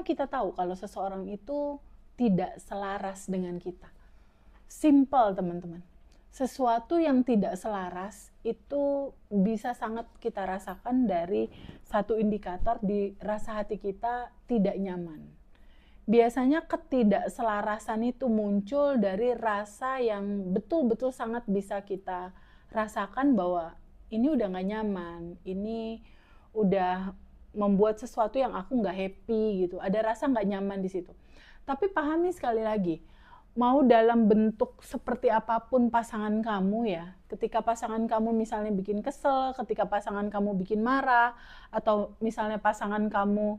kita tahu kalau seseorang itu tidak selaras dengan kita? Simple teman-teman. Sesuatu yang tidak selaras itu bisa sangat kita rasakan dari satu indikator di rasa hati kita tidak nyaman. Biasanya ketidakselarasan itu muncul dari rasa yang betul-betul sangat bisa kita rasakan bahwa ini udah gak nyaman, ini udah membuat sesuatu yang aku gak happy gitu. Ada rasa gak nyaman di situ. Tapi pahami sekali lagi, mau dalam bentuk seperti apapun pasangan kamu ya, ketika pasangan kamu misalnya bikin kesel, ketika pasangan kamu bikin marah, atau misalnya pasangan kamu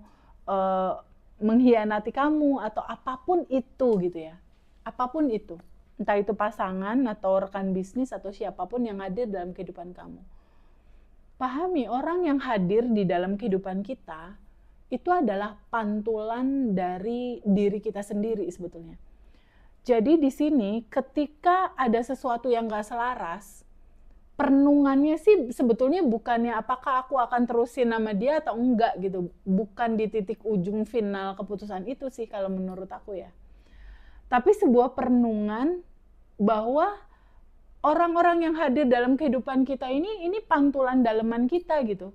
mengkhianati kamu, atau apapun itu gitu ya, apapun itu, entah itu pasangan atau rekan bisnis atau siapapun yang hadir dalam kehidupan kamu. Pahami, orang yang hadir di dalam kehidupan kita itu adalah pantulan dari diri kita sendiri sebetulnya. Jadi di sini ketika ada sesuatu yang gak selaras, perenungannya sih sebetulnya bukannya apakah aku akan terusin sama dia atau enggak gitu. Bukan di titik ujung final keputusan itu sih kalau menurut aku ya. Tapi sebuah perenungan bahwa orang-orang yang hadir dalam kehidupan kita ini pantulan daleman kita gitu.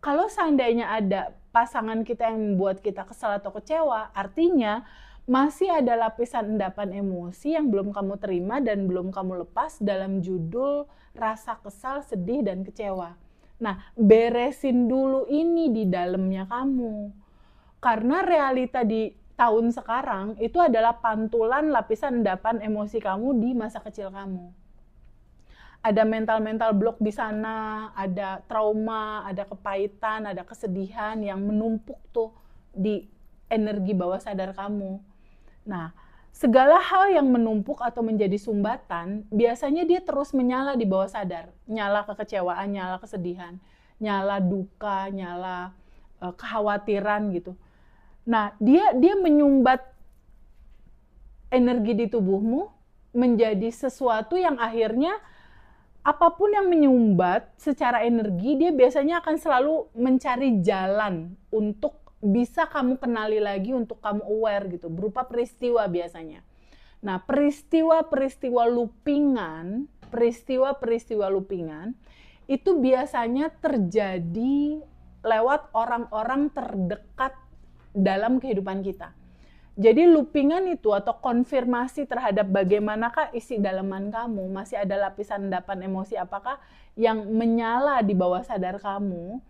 Kalau seandainya ada pasangan kita yang membuat kita kesal atau kecewa, artinya masih ada lapisan endapan emosi yang belum kamu terima dan belum kamu lepas dalam judul rasa kesal, sedih, dan kecewa. Nah, beresin dulu ini di dalamnya kamu. Karena realita di tahun sekarang itu adalah pantulan lapisan endapan emosi kamu di masa kecil kamu. Ada mental block di sana, ada trauma, ada kepahitan, ada kesedihan yang menumpuk tuh di energi bawah sadar kamu. Nah, segala hal yang menumpuk atau menjadi sumbatan, biasanya dia terus menyala di bawah sadar. Nyala kekecewaan, nyala kesedihan, nyala duka, nyala kekhawatiran gitu. Nah, dia menyumbat energi di tubuhmu menjadi sesuatu yang akhirnya apapun yang menyumbat secara energi, dia biasanya akan selalu mencari jalan untuk bisa kamu kenali lagi, untuk kamu aware gitu, berupa peristiwa biasanya. Nah, peristiwa-peristiwa loopingan itu biasanya terjadi lewat orang-orang terdekat dalam kehidupan kita. Jadi loopingan itu atau konfirmasi terhadap bagaimanakah isi dalaman kamu, masih ada lapisan endapan emosi apakah yang menyala di bawah sadar kamu,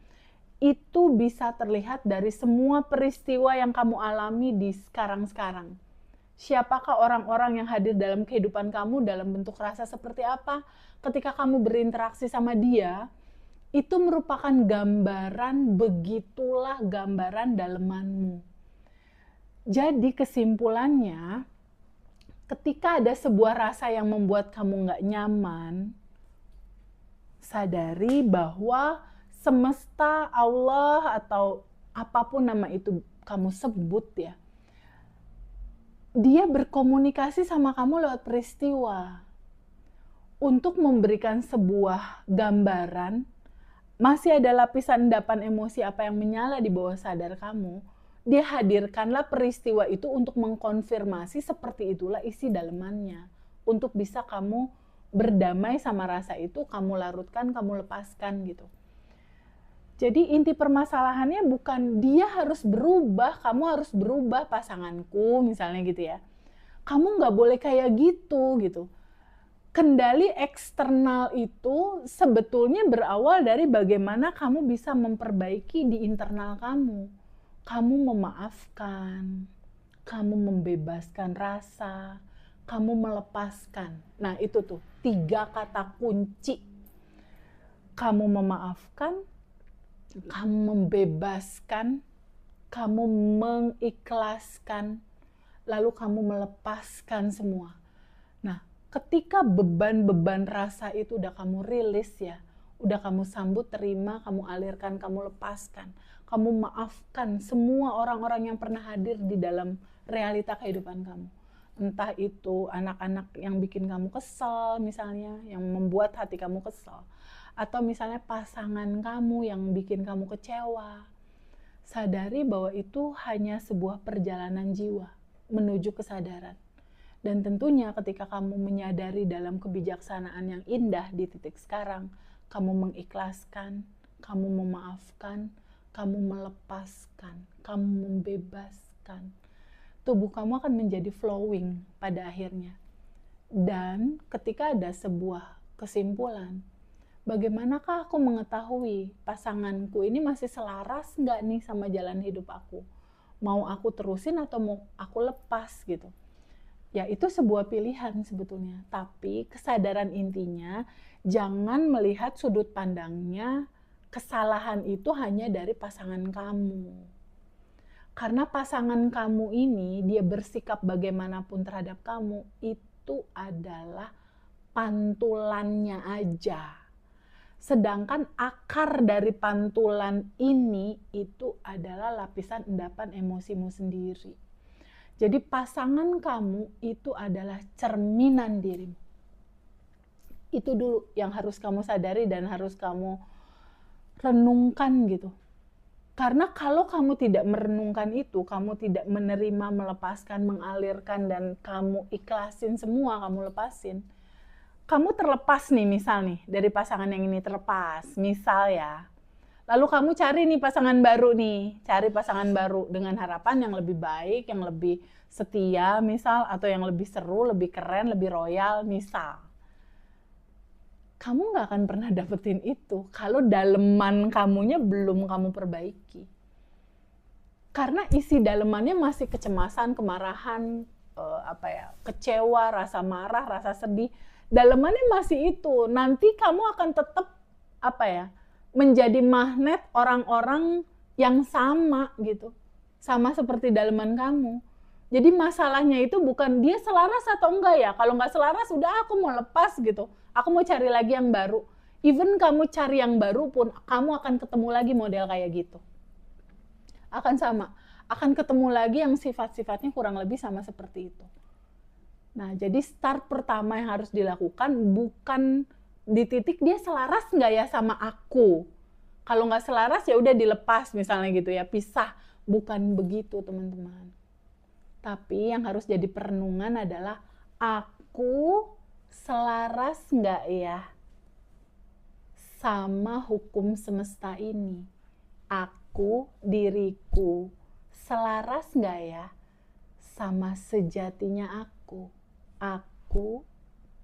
itu bisa terlihat dari semua peristiwa yang kamu alami di sekarang-sekarang. Siapakah orang-orang yang hadir dalam kehidupan kamu dalam bentuk rasa seperti apa? Ketika kamu berinteraksi sama dia, itu merupakan gambaran, begitulah gambaran dalemanmu. Jadi kesimpulannya, ketika ada sebuah rasa yang membuat kamu nggak nyaman, sadari bahwa semesta, Allah, atau apapun nama itu kamu sebut ya, dia berkomunikasi sama kamu lewat peristiwa untuk memberikan sebuah gambaran. Masih ada lapisan endapan emosi apa yang menyala di bawah sadar kamu, dia hadirkanlah peristiwa itu untuk mengkonfirmasi seperti itulah isi dalemannya, untuk bisa kamu berdamai sama rasa itu, kamu larutkan, kamu lepaskan gitu. Jadi inti permasalahannya bukan dia harus berubah, kamu harus berubah pasanganku misalnya gitu ya. Kamu nggak boleh kayak gitu. Kendali eksternal itu sebetulnya berawal dari bagaimana kamu bisa memperbaiki di internal kamu. Kamu memaafkan, kamu membebaskan rasa, kamu melepaskan. Nah itu tuh 3 kata kunci. Kamu memaafkan, kamu membebaskan, kamu mengikhlaskan, lalu kamu melepaskan semua. Nah, ketika beban-beban rasa itu udah kamu rilis ya, udah kamu sambut, terima, kamu alirkan, kamu lepaskan, kamu maafkan semua orang-orang yang pernah hadir di dalam realita kehidupan kamu. Entah itu anak-anak yang bikin kamu kesel misalnya, yang membuat hati kamu kesel. Atau misalnya pasangan kamu yang bikin kamu kecewa. Sadari bahwa itu hanya sebuah perjalanan jiwa menuju kesadaran. Dan tentunya ketika kamu menyadari dalam kebijaksanaan yang indah di titik sekarang, kamu mengikhlaskan, kamu memaafkan, kamu melepaskan, kamu membebaskan, tubuh kamu akan menjadi flowing pada akhirnya. Dan ketika ada sebuah kesimpulan, bagaimanakah aku mengetahui pasanganku ini masih selaras nggak nih sama jalan hidup aku? Mau aku terusin atau mau aku lepas gitu? Ya itu sebuah pilihan sebetulnya. Tapi kesadaran intinya, jangan melihat sudut pandangnya kesalahan itu hanya dari pasangan kamu. Karena pasangan kamu ini, dia bersikap bagaimanapun terhadap kamu, itu adalah pantulannya aja. Sedangkan akar dari pantulan ini itu adalah lapisan endapan emosimu sendiri. Jadi pasangan kamu itu adalah cerminan dirimu. Itu dulu yang harus kamu sadari dan harus kamu renungkan gitu. Karena kalau kamu tidak merenungkan itu, kamu tidak menerima, melepaskan, mengalirkan, dan kamu ikhlasin semua, kamu lepasin. Kamu terlepas nih, misal nih, dari pasangan yang ini terlepas, misal ya. Lalu kamu cari nih pasangan baru nih, cari pasangan baru dengan harapan yang lebih baik, yang lebih setia misal, atau yang lebih seru, lebih keren, lebih royal misal. Kamu gak akan pernah dapetin itu kalau daleman kamunya belum kamu perbaiki. Karena isi dalemannya masih kecemasan, kemarahan, kecewa, rasa marah, rasa sedih. Dalemannya masih itu. Nanti kamu akan tetap menjadi magnet orang-orang yang sama gitu. Sama seperti daleman kamu. Jadi masalahnya itu bukan dia selaras atau enggak ya. Kalau nggak selaras, udah aku mau lepas gitu. Aku mau cari lagi yang baru. Even kamu cari yang baru pun, kamu akan ketemu lagi model kayak gitu. Akan sama. Akan ketemu lagi yang sifat-sifatnya kurang lebih sama seperti itu. Nah, jadi start pertama yang harus dilakukan bukan di titik dia selaras nggak ya sama aku. Kalau nggak selaras ya udah dilepas misalnya gitu ya, pisah. Bukan begitu teman-teman. Tapi yang harus jadi perenungan adalah aku selaras nggak ya sama hukum semesta ini? Aku, diriku, selaras nggak ya sama sejatinya aku? Aku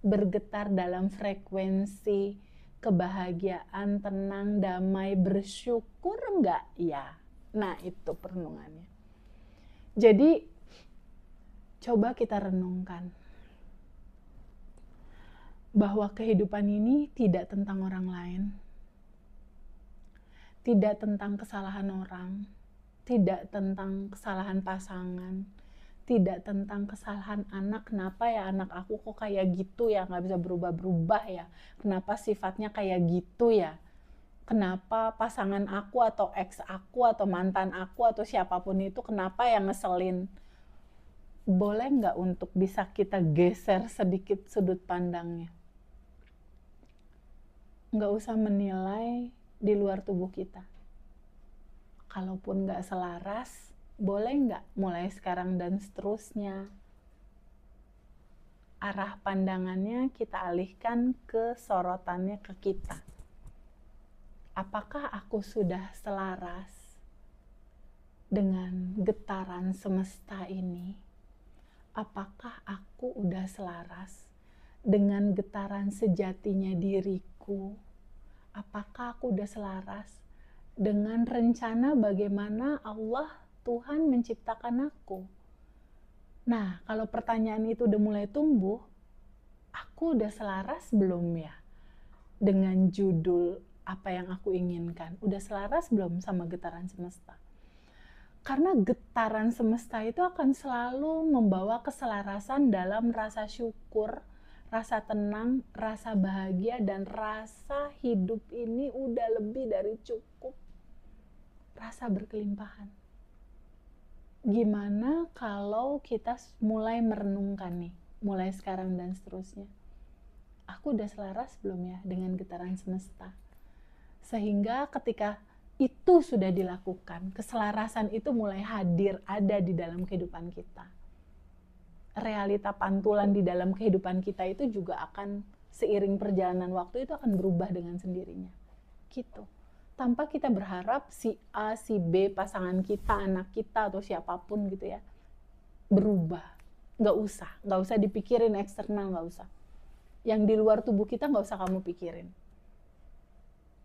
bergetar dalam frekuensi kebahagiaan, tenang, damai, bersyukur nggak ya? Nah itu perenungannya. Jadi coba kita renungkan bahwa kehidupan ini tidak tentang orang lain, tidak tentang kesalahan orang, tidak tentang kesalahan pasangan, tidak tentang kesalahan anak. Kenapa ya anak aku kok kayak gitu ya, nggak bisa berubah-berubah ya, kenapa sifatnya kayak gitu ya, kenapa pasangan aku atau ex aku atau mantan aku atau siapapun itu kenapa yang ngeselin. Boleh nggak untuk bisa kita geser sedikit sudut pandangnya? Nggak usah menilai di luar tubuh kita. Kalaupun nggak selaras, boleh nggak mulai sekarang dan seterusnya arah pandangannya kita alihkan ke sorotannya ke kita. Apakah aku sudah selaras dengan getaran semesta ini? Apakah aku udah selaras dengan getaran sejatinya diriku? Apakah aku udah selaras dengan rencana bagaimana Allah Tuhan menciptakan aku? Nah, kalau pertanyaan itu udah mulai tumbuh, aku udah selaras belum ya dengan judul apa yang aku inginkan? Udah selaras belum sama getaran semesta? Karena getaran semesta itu akan selalu membawa keselarasan dalam rasa syukur, rasa tenang, rasa bahagia, dan rasa hidup ini udah lebih dari cukup. Rasa berkelimpahan. Gimana kalau kita mulai merenungkan nih, mulai sekarang dan seterusnya. Aku udah selaras belum ya dengan getaran semesta? Sehingga ketika itu sudah dilakukan. Keselarasan itu mulai hadir, ada di dalam kehidupan kita. Realita pantulan di dalam kehidupan kita itu juga akan seiring perjalanan waktu itu akan berubah dengan sendirinya. Gitu. Tanpa kita berharap si A, si B, pasangan kita, anak kita, atau siapapun gitu ya, berubah. Nggak usah dipikirin eksternal, nggak usah. Yang di luar tubuh kita nggak usah kamu pikirin.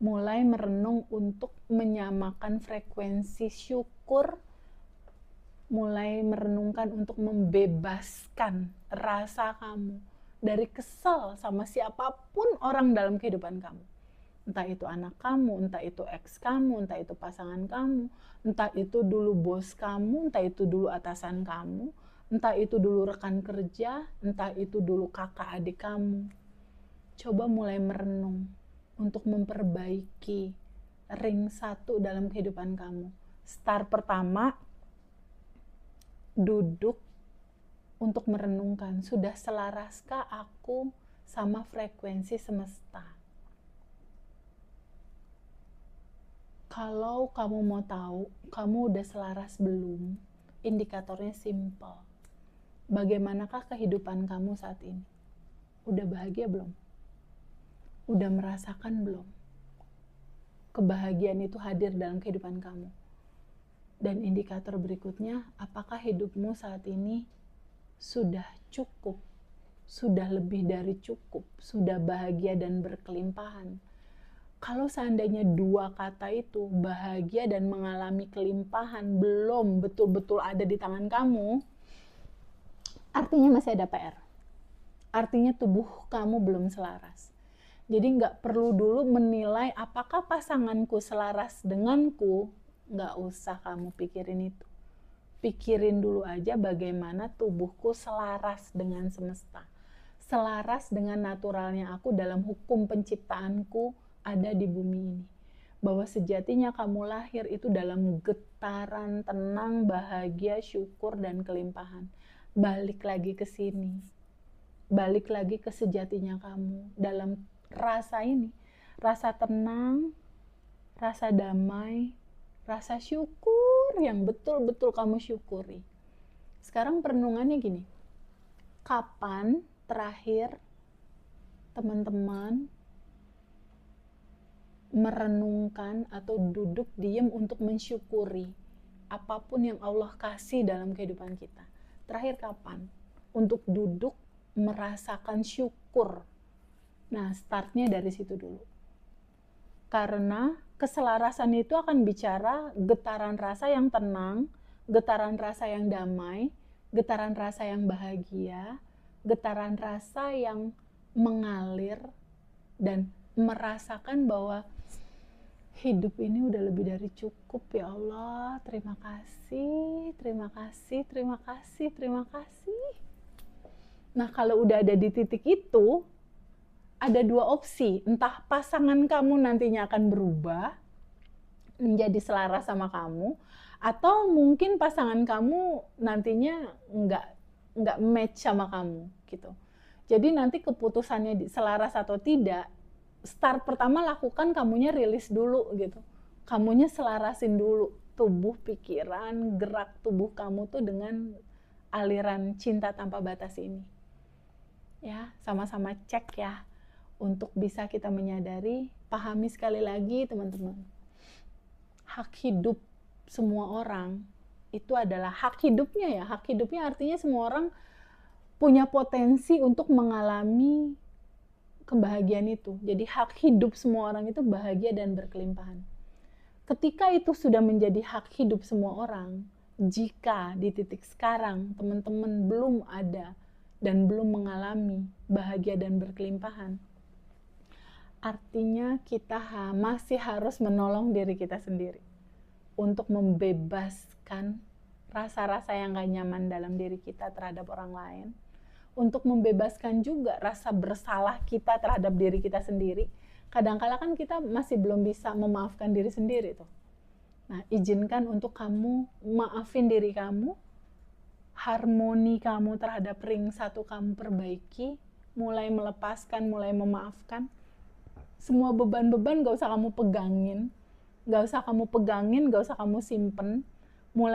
Mulai merenung untuk menyamakan frekuensi syukur, mulai merenungkan untuk membebaskan rasa kamu dari kesal sama siapapun orang dalam kehidupan kamu. Entah itu anak kamu, entah itu ex kamu, entah itu pasangan kamu, entah itu dulu bos kamu, entah itu dulu atasan kamu, entah itu dulu rekan kerja, entah itu dulu kakak adik kamu. Coba mulai merenung untuk memperbaiki ring 1 dalam kehidupan kamu. Start pertama, duduk untuk merenungkan, sudah selaraskah aku sama frekuensi semesta? Kalau kamu mau tahu, kamu udah selaras belum? Indikatornya simple. Bagaimanakah kehidupan kamu saat ini? Udah bahagia belum? Udah merasakan belum? Kebahagiaan itu hadir dalam kehidupan kamu. Dan indikator berikutnya, apakah hidupmu saat ini sudah cukup, sudah lebih dari cukup, sudah bahagia dan berkelimpahan? Kalau seandainya 2 kata itu, bahagia dan mengalami kelimpahan, belum betul-betul ada di tangan kamu, artinya masih ada PR. Artinya tubuh kamu belum selaras. Jadi nggak perlu dulu menilai apakah pasanganku selaras denganku, nggak usah kamu pikirin itu. Pikirin dulu aja bagaimana tubuhku selaras dengan semesta. Selaras dengan naturalnya aku dalam hukum penciptaanku ada di bumi ini. Bahwa sejatinya kamu lahir itu dalam getaran tenang, bahagia, syukur, dan kelimpahan. Balik lagi ke sini. Balik lagi ke sejatinya kamu dalam rasa ini, rasa tenang, rasa damai, rasa syukur yang betul-betul kamu syukuri. Sekarang perenungannya gini, kapan terakhir teman-teman merenungkan atau duduk diam untuk mensyukuri apapun yang Allah kasih dalam kehidupan kita? Terakhir kapan? Untuk duduk merasakan syukur. Nah, startnya dari situ dulu. Karena keselarasan itu akan bicara getaran rasa yang tenang, getaran rasa yang damai, getaran rasa yang bahagia, getaran rasa yang mengalir, dan merasakan bahwa hidup ini udah lebih dari cukup, ya Allah. Terima kasih, terima kasih, terima kasih, terima kasih. Nah, kalau udah ada di titik itu, ada 2 opsi, entah pasangan kamu nantinya akan berubah menjadi selaras sama kamu, atau mungkin pasangan kamu nantinya nggak match sama kamu gitu. Jadi nanti keputusannya selaras atau tidak, start pertama lakukan kamunya rilis dulu gitu. Kamunya selarasin dulu tubuh, pikiran, gerak tubuh kamu tuh dengan aliran cinta tanpa batas ini. Ya, sama-sama cek ya. Untuk bisa kita menyadari, pahami sekali lagi teman-teman. Hak hidup semua orang itu adalah hak hidupnya ya. Hak hidupnya artinya semua orang punya potensi untuk mengalami kebahagiaan itu. Jadi hak hidup semua orang itu bahagia dan berkelimpahan. Ketika itu sudah menjadi hak hidup semua orang, jika di titik sekarang teman-teman belum ada dan belum mengalami bahagia dan berkelimpahan, artinya kita masih harus menolong diri kita sendiri untuk membebaskan rasa-rasa yang gak nyaman dalam diri kita terhadap orang lain, untuk membebaskan juga rasa bersalah kita terhadap diri kita sendiri. Kadang-kala kan kita masih belum bisa memaafkan diri sendiri tuh. Nah, izinkan untuk kamu maafin diri kamu, harmoni kamu terhadap ring 1 kamu perbaiki, mulai melepaskan, mulai memaafkan. Semua beban-beban gak usah kamu pegangin. Gak usah kamu pegangin, gak usah kamu simpen. Mulai